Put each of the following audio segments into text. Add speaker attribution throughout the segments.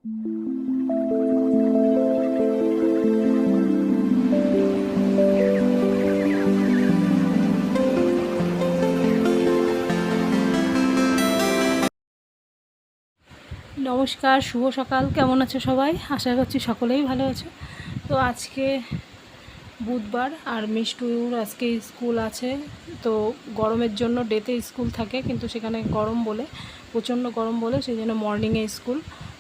Speaker 1: নমস্কার, শুভ সকাল। কেমন আছো সবাই? আশা করছি সকলেই ভালো আছো। তো আজকে বুধবার আর মিষ্টুর আজকে স্কুল আছে। তো গরমের জন্য ডেতে স্কুল থাকে, কিন্তু সেখানে গরম বলে, প্রচণ্ড গরম বলে, সেই জন্য মর্নিংয়ে স্কুল।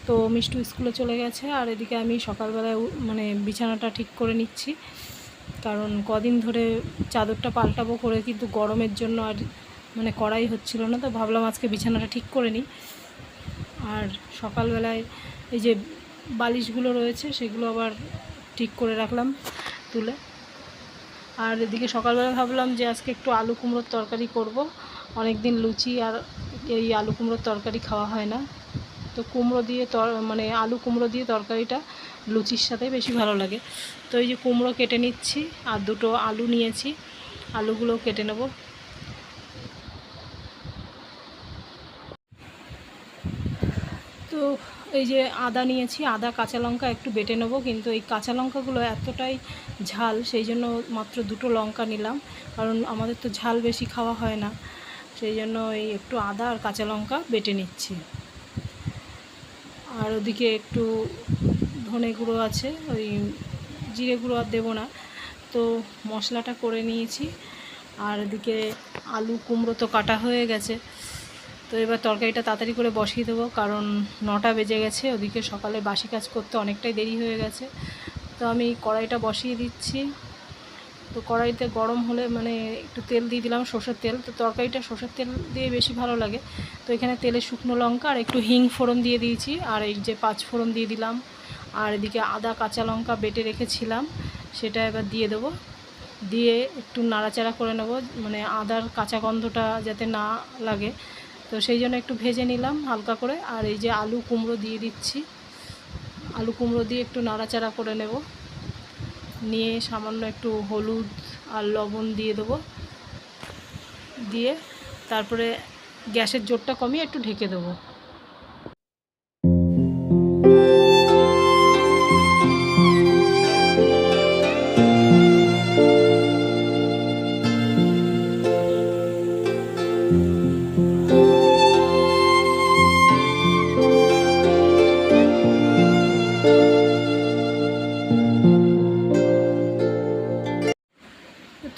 Speaker 1: তো মিষ্টু স্কুলে চলে গেছে, আর এদিকে আমি সকালবেলায় মানে বিছানাটা ঠিক করে নিচ্ছি, কারণ কদিন ধরে চাদরটা পাল্টাবো করে, কিন্তু গরমের জন্য আর মানে করাই হচ্ছিল না। তো ভাবলাম আজকে বিছানাটা ঠিক করে নিই। আর সকালবেলায় এই যে বালিশগুলো রয়েছে সেগুলো আবার ঠিক করে রাখলাম তুলে। আর এদিকে সকালবেলা ভাবলাম যে আজকে একটু আলু কুমড়োর তরকারি করব। অনেক দিন লুচি আর এই আলু কুমড়োর তরকারি খাওয়া হয় না, তো কুমড়ো দিয়ে মানে আলু কুমড়ো দিয়ে তরকারিটা লুচির সাথে বেশি ভালো লাগে। তো এই যে কুমড়ো কেটে নিচ্ছি, আর দুটো আলু নিয়েছি, আলুগুলো কেটে নেব। তো এই যে আদা নিয়েছি, আদা কাঁচা লঙ্কা একটু বেটে নেবো, কিন্তু এই কাঁচা লঙ্কাগুলো এতটাই ঝাল, সেই জন্য মাত্র দুটো লঙ্কা নিলাম, কারণ আমাদের তো ঝাল বেশি খাওয়া হয় না, সেই জন্য এই একটু আদা আর কাঁচা লঙ্কা বেটে নিচ্ছি। আর ওদিকে একটু ধনে গুঁড়ো আছে, ওই জিরে গুঁড়ো আর দেবো না, তো মশলাটা করে নিয়েছি। আর এদিকে আলু কুমড়ো তো কাটা হয়ে গেছে, তো এবার তরকারিটা তাড়াতাড়ি করে বসিয়ে দেবো, কারণ 9টা বেজে গেছে। ওদিকে সকালে বাসি কাজ করতে অনেকটাই দেরি হয়ে গেছে। তো আমি কড়াইটা বসিয়ে দিচ্ছি। তো কড়াইতে গরম হলে মানে একটু তেল দিয়ে দিলাম, সর্ষের তেল। তো তরকারিটা সর্ষের তেল দিয়ে বেশি ভালো লাগে। তো এখানে তেলে শুকনো লঙ্কা আর একটু হিং ফোড়ন দিয়ে দিয়েছি, আর এই যে 5 ফোড়ন দিয়ে দিলাম। আর এদিকে আদা কাঁচা লঙ্কা বেটে রেখেছিলাম, সেটা এবার দিয়ে দেবো। দিয়ে একটু নাড়াচাড়া করে নেব, মানে আদার কাঁচা গন্ধটা যাতে না লাগে, তো সেই জন্য একটু ভেজে নিলাম হালকা করে। আর এই যে আলু কুমড়ো দিয়ে দিচ্ছি, আলু কুমড়ো দিয়ে একটু নাড়াচাড়া করে নেব, নিয়ে সামান্য একটু হলুদ আর লবণ দিয়ে দেবো, দিয়ে তারপরে গ্যাসের জোরটা কমিয়ে একটু ঢেকে দেবো।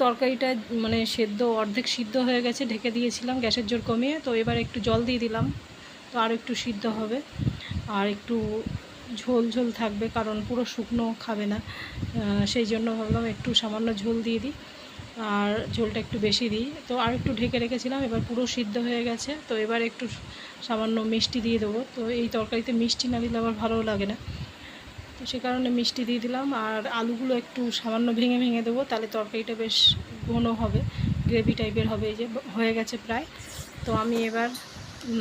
Speaker 1: তরকারিটা মানে অর্ধেক সিদ্ধ হয়ে গেছে, ঢেকে দিয়েছিলাম গ্যাসের জোর কমিয়ে। তো এবার একটু জল দিয়ে দিলাম, তো আর একটু সিদ্ধ হবে, আর একটু ঝোল ঝোল থাকবে, কারণ পুরো শুকনো খাবে না, সেই জন্য ভাবলাম একটু সামান্য ঝোল দিয়ে দিই, আর ঝোলটা একটু বেশি দিই। তো আর একটু ঢেকে রেখেছিলাম, এবার পুরো সিদ্ধ হয়ে গেছে। তো এবার একটু সামান্য মিষ্টি দিয়ে দেবো। তো এই তরকারিতে মিষ্টি না দিলে আবার ভালো লাগে না, তো সে কারণে মিষ্টি দিয়ে দিলাম। আর আলুগুলো একটু সামান্য ভেঙে ভেঙে দেবো, তাহলে তরকারিটা বেশ ঘন হবে, গ্রেভি টাইপের হবে। এই যে হয়ে গেছে প্রায়। তো আমি এবার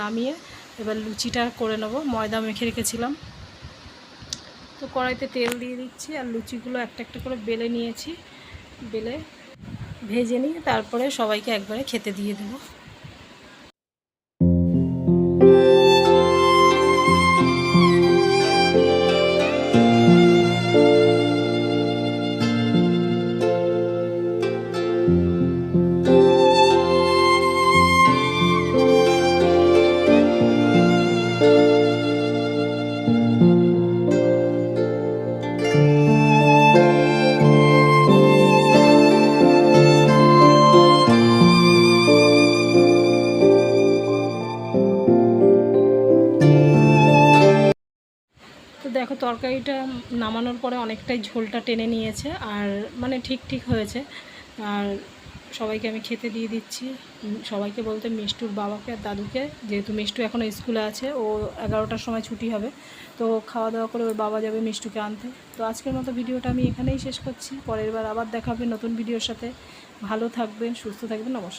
Speaker 1: নামিয়ে এবার লুচিটা করে নেব। ময়দা মেখে রেখেছিলাম, তো কড়াইতে তেল দিয়ে দিচ্ছি, আর লুচিগুলো একটা একটা করে বেলে নিয়েছি, বেলে ভেজে নিয়ে তারপরে সবাইকে একবারে খেতে দিয়ে দেবো। তো দেখো তরকারিটা নামানোর পরে অনেকটাই ঝোলটা টেনে নিয়েছে, আর মানে ঠিক ঠিক হয়েছে। আর সবাইকে আমি খেতে দিয়ে দিচ্ছি, সবাইকে বলতে মিষ্টুর বাবাকে আর দাদুকে, যেহেতু মিষ্টু এখনও স্কুলে আছে, ও 11টার সময় ছুটি হবে, তো খাওয়া দাওয়া করে ওর বাবা যাবে মিষ্টুকে আনতে। তো আজকের মতো ভিডিওটা আমি এখানেই শেষ করছি, পরের বার আবার দেখা হবে নতুন ভিডিওর সাথে। ভালো থাকবেন, সুস্থ থাকবেন, নমস্কার।